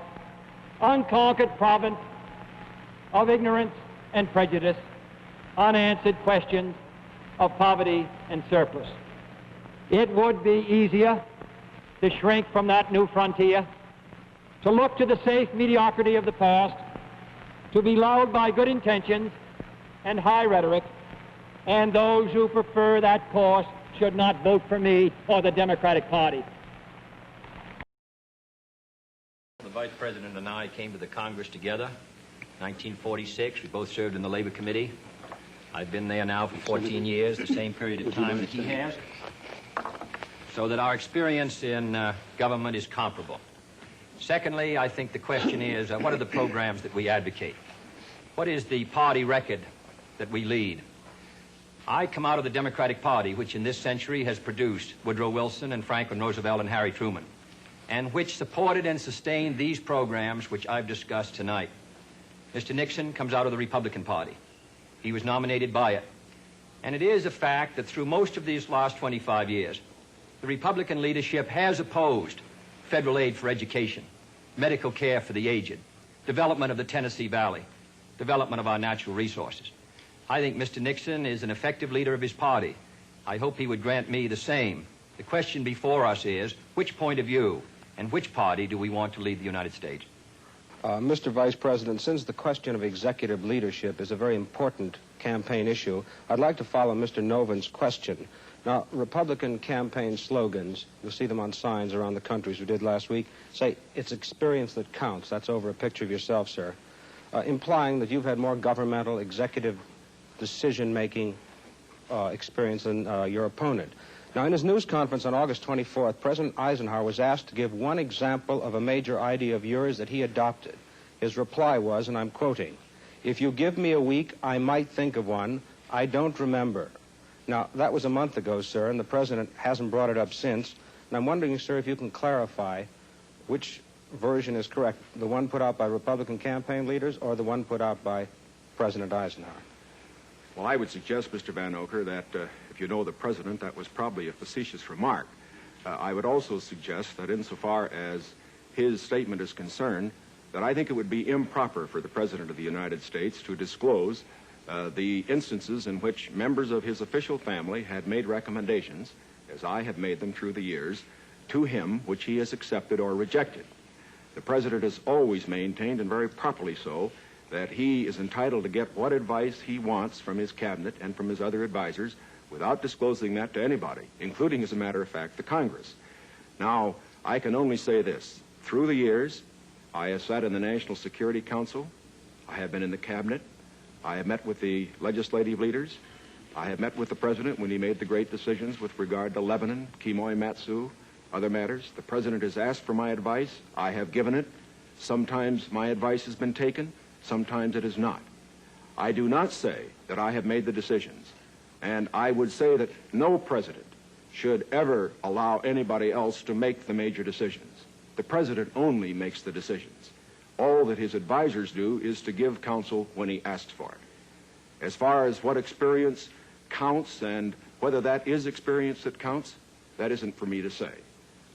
unconquered province of ignorance and prejudice, unanswered questions of poverty and surplus. It would be easier to shrink from that new frontier, to look to the safe mediocrity of the past, to be lulled by good intentions and high rhetoric, and those who prefer that course should not vote for me or the Democratic Party. The Vice President and I came to the Congress together in 1946. We both served in the Labor Committee. I've been there now for 14 years, the same period of time that he has, so that our experience in government is comparable. Secondly, I think the question is, what are the programs that we advocate? What is the party record that we lead? I come out of the Democratic Party, which in this century has produced Woodrow Wilson and Franklin Roosevelt and Harry Truman, and which supported and sustained these programs which I've discussed tonight. Mr. Nixon comes out of the Republican Party. He was nominated by it. And it is a fact that through most of these last 25 years, the Republican leadership has opposed federal aid for education, medical care for the aged, development of the Tennessee Valley, development of our natural resources. I think Mr. Nixon is an effective leader of his party. I hope he would grant me the same. The question before us is, which point of view and which party do we want to lead the United States? Mr. Vice President, since the question of executive leadership is a very important campaign issue, I'd like to follow Mr. Noven's question. Now, Republican campaign slogans, you'll see them on signs around the country, as we did last week, say, it's experience that counts. That's over a picture of yourself, sir, implying that you've had more governmental, executive decision-making experience than your opponent. Now, in his news conference on August 24th, President Eisenhower was asked to give one example of a major idea of yours that he adopted. His reply was, and I'm quoting, "If you give me a week, I might think of one. I don't remember." Now, that was a month ago, sir, and the President hasn't brought it up since. And I'm wondering, sir, if you can clarify which version is correct, the one put out by Republican campaign leaders or the one put out by President Eisenhower? Well, I would suggest, Mr. Van Oker, that if you know the President, that was probably a facetious remark. I would also suggest that insofar as his statement is concerned, that I think it would be improper for the President of the United States to disclose the instances in which members of his official family had made recommendations, as I have made them through the years, to him which he has accepted or rejected. The President has always maintained, and very properly so, that he is entitled to get what advice he wants from his cabinet and from his other advisors without disclosing that to anybody, including, as a matter of fact, the Congress. Now, I can only say this. Through the years, I have sat in the National Security Council. I have been in the cabinet. I have met with the legislative leaders. I have met with the President when he made the great decisions with regard to Lebanon, Kimoy Matsu, other matters. The President has asked for my advice. I have given it. Sometimes my advice has been taken. Sometimes it is not. I do not say that I have made the decisions, and I would say that no president should ever allow anybody else to make the major decisions. The President only makes the decisions. All that his advisors do is to give counsel when he asks for it. As far as what experience counts and whether that is experience that counts, that isn't for me to say.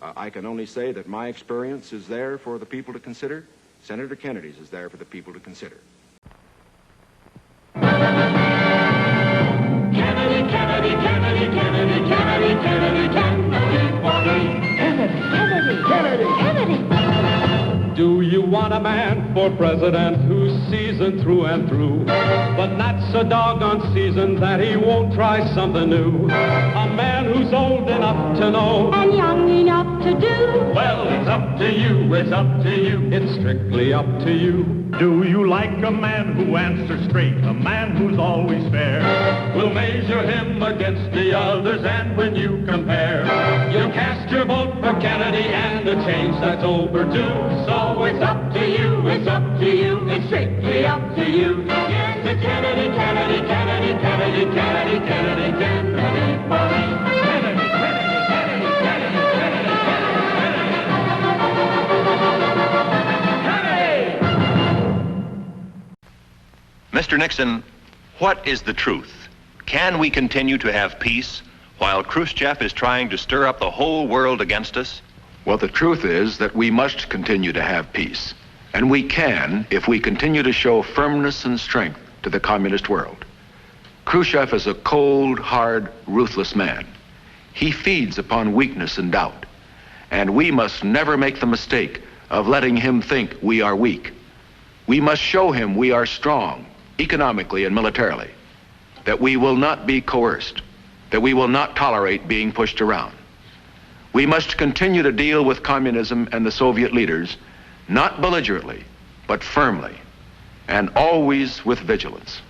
I can only say that my experience is there for the people to consider. Senator Kennedy's is there for the people to consider. Kennedy, Kennedy, Kennedy, Kennedy, Kennedy, Kennedy, Kennedy, Kennedy, Kennedy, Kennedy. Do you want a man for president who's seasoned through and through, but not so doggone seasoned that he won't try something new? A man who's old enough to know and young enough to do. Well, it's up to you, it's up to you, it's strictly up to you. Do you like a man who answers straight, a man who's always fair? We'll measure him against the others, and when you compare, you'll cast your vote for Kennedy, and a change that's overdue. So it's up to you, it's up to you, it's strictly up to you. Yes, it's Kennedy, Kennedy, Kennedy, Kennedy, Kennedy, Kennedy, Kennedy, for me. Kennedy, Kennedy, Kennedy, Kennedy, Kennedy, Mr. Nixon, what is the truth? Can we continue to have peace while Khrushchev is trying to stir up the whole world against us? Well, the truth is that we must continue to have peace. And we can if we continue to show firmness and strength to the communist world. Khrushchev is a cold, hard, ruthless man. He feeds upon weakness and doubt. And we must never make the mistake of letting him think we are weak. We must show him we are strong, economically and militarily, that we will not be coerced, that we will not tolerate being pushed around. We must continue to deal with communism and the Soviet leaders, not belligerently, but firmly, and always with vigilance.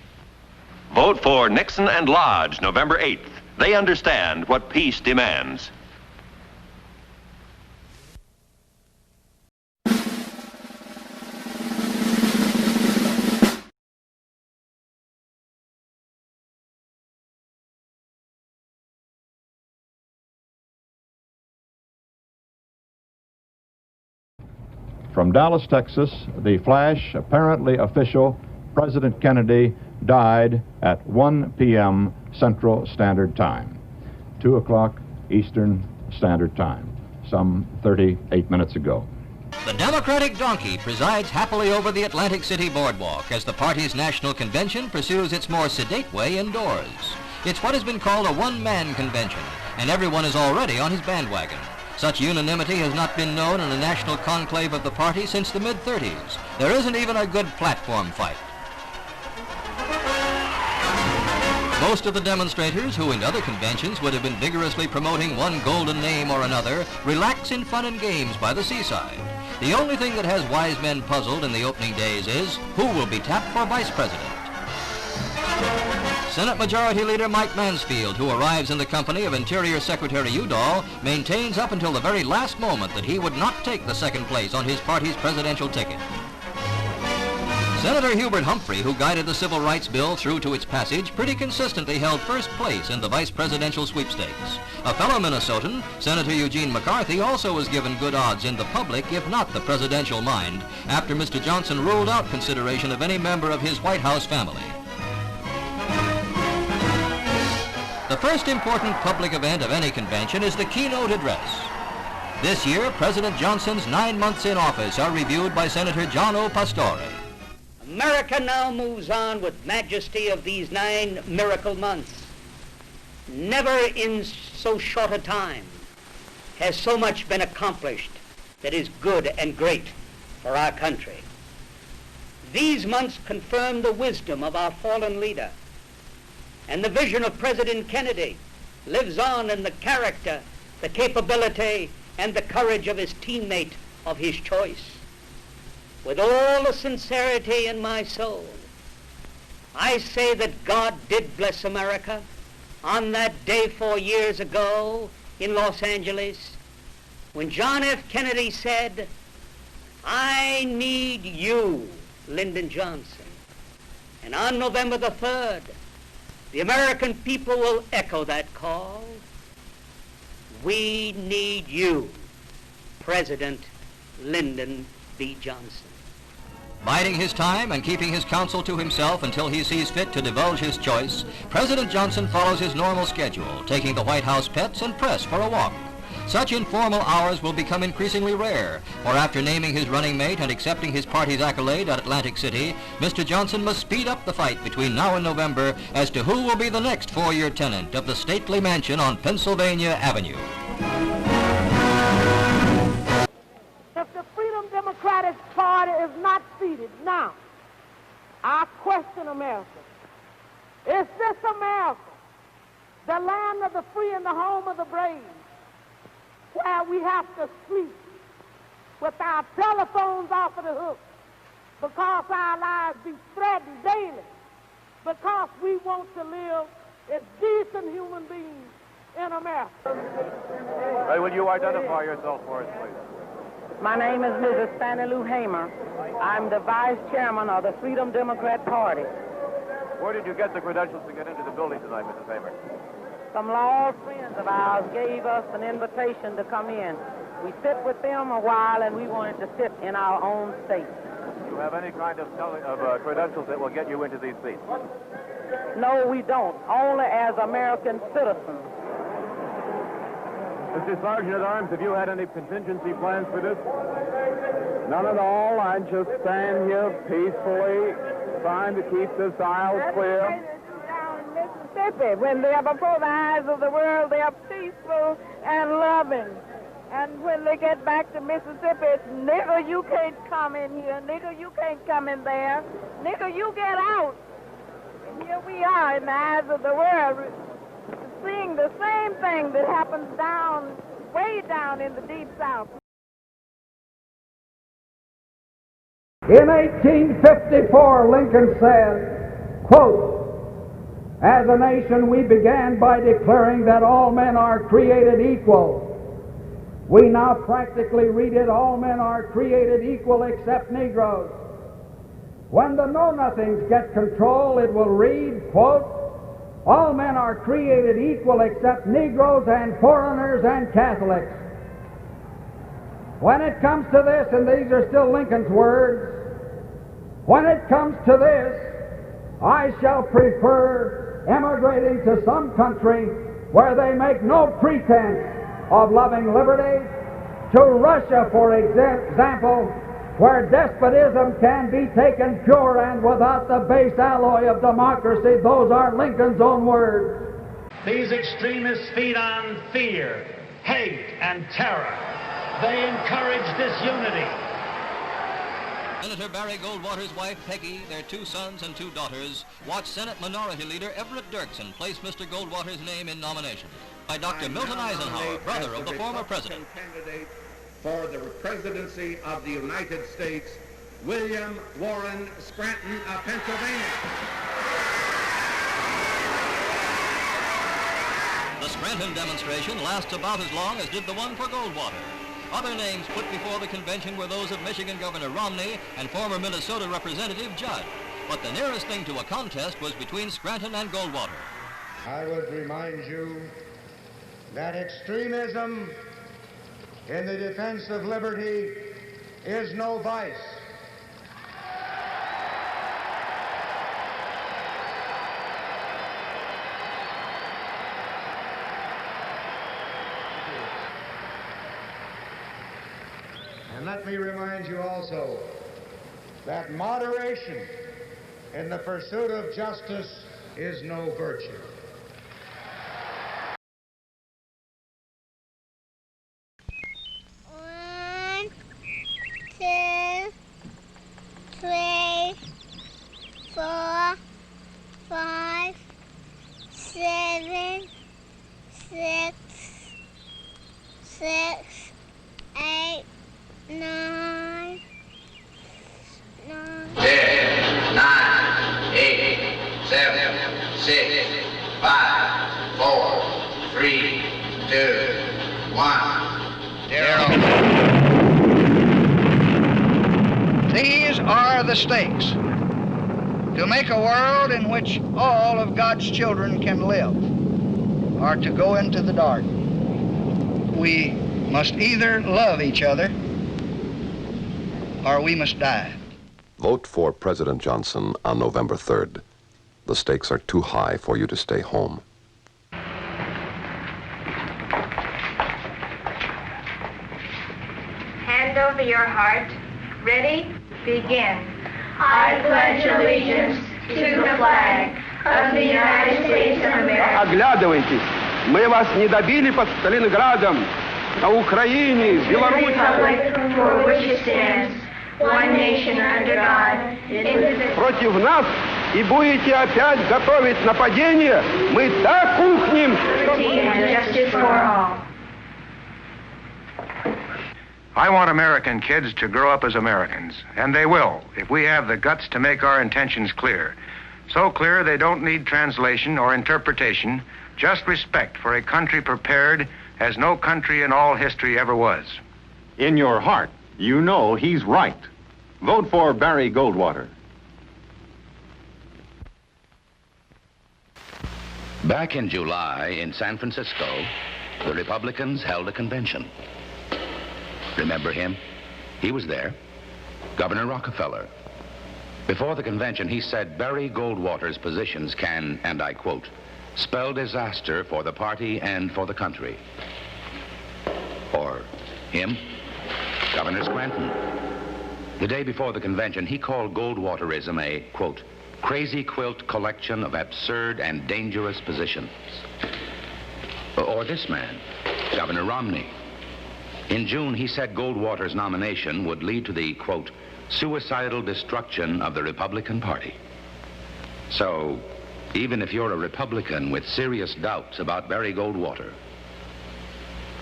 Vote for Nixon and Lodge, November 8th. They understand what peace demands. From Dallas, Texas, the flash, apparently official, President Kennedy died at 1 p.m. Central Standard Time, 2 o'clock Eastern Standard Time, some 38 minutes ago. The Democratic donkey presides happily over the Atlantic City boardwalk as the party's national convention pursues its more sedate way indoors. It's what has been called a one-man convention, and everyone is already on his bandwagon. Such unanimity has not been known in a national conclave of the party since the mid-30s. There isn't even a good platform fight. Most of the demonstrators, who in other conventions would have been vigorously promoting one golden name or another, relax in fun and games by the seaside. The only thing that has wise men puzzled in the opening days is who will be tapped for vice president. Senate Majority Leader Mike Mansfield, who arrives in the company of Interior Secretary Udall, maintains up until the very last moment that he would not take the second place on his party's presidential ticket. Senator Hubert Humphrey, who guided the Civil Rights Bill through to its passage, pretty consistently held first place in the vice presidential sweepstakes. A fellow Minnesotan, Senator Eugene McCarthy, also was given good odds in the public, if not the presidential mind, after Mr. Johnson ruled out consideration of any member of his White House family. first important public event of any convention is the keynote address. This year, President Johnson's 9 months in office are reviewed by Senator John O. Pastore. America now moves on with majesty of these 9 miracle months. Never in so short a time has so much been accomplished that is good and great for our country. These months confirm the wisdom of our fallen leader, and the vision of President Kennedy lives on in the character, the capability, and the courage of his teammate of his choice. With all the sincerity in my soul, I say that God did bless America on that day 4 years ago in Los Angeles when John F. Kennedy said, "I need you, Lyndon Johnson." And on November the 3rd, the American people will echo that call. We need you, President Lyndon B. Johnson. Biding his time and keeping his counsel to himself until he sees fit to divulge his choice, President Johnson follows his normal schedule, taking the White House pets and press for a walk. Such informal hours will become increasingly rare, for after naming his running mate and accepting his party's accolade at Atlantic City, Mr. Johnson must speed up the fight between now and November as to who will be the next 4-year tenant of the stately mansion on Pennsylvania Avenue. If the Freedom Democratic Party is not seated now, I question America. Is this America, the land of the free and the home of the brave, where we have to sleep with our telephones off of the hook because our lives be threatened daily, because we want to live as decent human beings in America? Ray, will you identify yourself for us, please? My name is Mrs. Fannie Lou Hamer. I'm the vice chairman of the Freedom Democrat Party. Where did you get the credentials to get into the building tonight, Mrs. Hamer? Some law friends of ours gave us an invitation to come in. We sit with them a while, and we wanted to sit in our own state. Do you have any kind of credentials that will get you into these seats? No, we don't. Only as American citizens. Mr. Sergeant at Arms, have you had any contingency plans for this? None at all. I just stand here peacefully, trying to keep this aisle clear. Mississippi, when they are before the eyes of the world, they are peaceful and loving. And when they get back to Mississippi, it's, "Nigger, you can't come in here. Nigger, you can't come in there. Nigger, you get out." And here we are in the eyes of the world, seeing the same thing that happens down, way down in the Deep South. In 1854, Lincoln said, quote, "As a nation, we began by declaring that all men are created equal. We now practically read it, all men are created equal except Negroes. When the know-nothings get control, it will read, quote, all men are created equal except Negroes and foreigners and Catholics." When it comes to this, and these are still Lincoln's words, when it comes to this, I shall prefer emigrating to some country where they make no pretense of loving liberty, to Russia, for example, where despotism can be taken pure and without the base alloy of democracy. Those are Lincoln's own words. These extremists feed on fear, hate, and terror. They encourage disunity. Senator Barry Goldwater's wife, Peggy, their 2 sons and 2 daughters, watched Senate Minority Leader Everett Dirksen place Mr. Goldwater's name in nomination by Dr. Milton Eisenhower, brother of the former president. Candidate for the presidency of the United States, William Warren Scranton of Pennsylvania. The Scranton demonstration lasts about as long as did the one for Goldwater. Other names put before the convention were those of Michigan Governor Romney and former Minnesota Representative Judd. But the nearest thing to a contest was between Scranton and Goldwater. I would remind you that extremism in the defense of liberty is no vice. And let me remind you also that moderation in the pursuit of justice is no virtue. One, 2, 3, 4, 5, 7, 6, 8, 9, 10, 9, 8, 7, 6, 5, 4, 3, 2, 1, 0. These are the stakes. To make a world in which all of God's children can live, or to go into the dark. We must either love each other or we must die. Vote for President Johnson on November 3rd. The stakes are too high for you to stay home. Hand over your heart. Ready? Begin. I pledge allegiance to the flag of the United States of America. Оглядывайтесь, мы вас не добили под Сталинградом, на Украине, в Беларуси. For which it stands, one nation under God, indivisible. Против нас и будете опять готовить нападение, мы так ухнем. Justice for all. I want American kids to grow up as Americans, and they will, if we have the guts to make our intentions clear. So clear they don't need translation or interpretation, just respect for a country prepared as no country in all history ever was. In your heart, you know he's right. Vote for Barry Goldwater. Back in July in San Francisco, the Republicans held a convention. Remember him? He was there. Governor Rockefeller. Before the convention, he said Barry Goldwater's positions can, and I quote, spell disaster for the party and for the country. Or him, Governor Scranton. The day before the convention, he called Goldwaterism a, quote, crazy quilt collection of absurd and dangerous positions. Or this man, Governor Romney. In June, he said Goldwater's nomination would lead to the, quote, suicidal destruction of the Republican Party. So, even if you're a Republican with serious doubts about Barry Goldwater,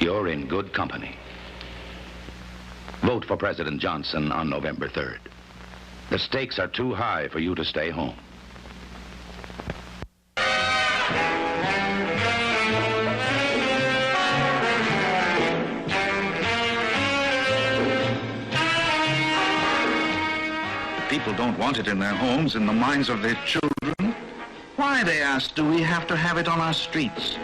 you're in good company. Vote for President Johnson on November 3rd. The stakes are too high for you to stay home. People don't want it in their homes, in the minds of their children. Why, they ask, do we have to have it on our streets?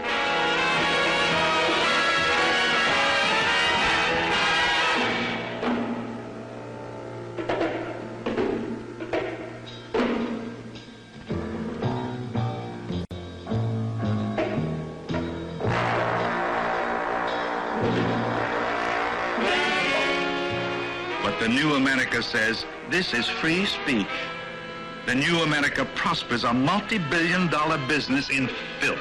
But the new America says, this is free speech. The new America prospers a multi-billion-dollar business in filth.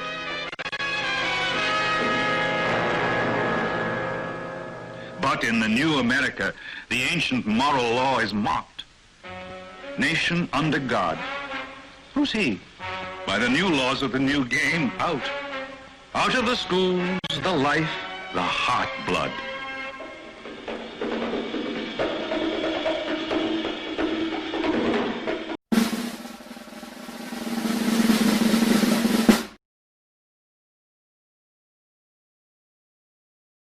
But in the new America, the ancient moral law is mocked. Nation under God. Who's he? By the new laws of the new game, out. Out of the schools, the life, the heart blood.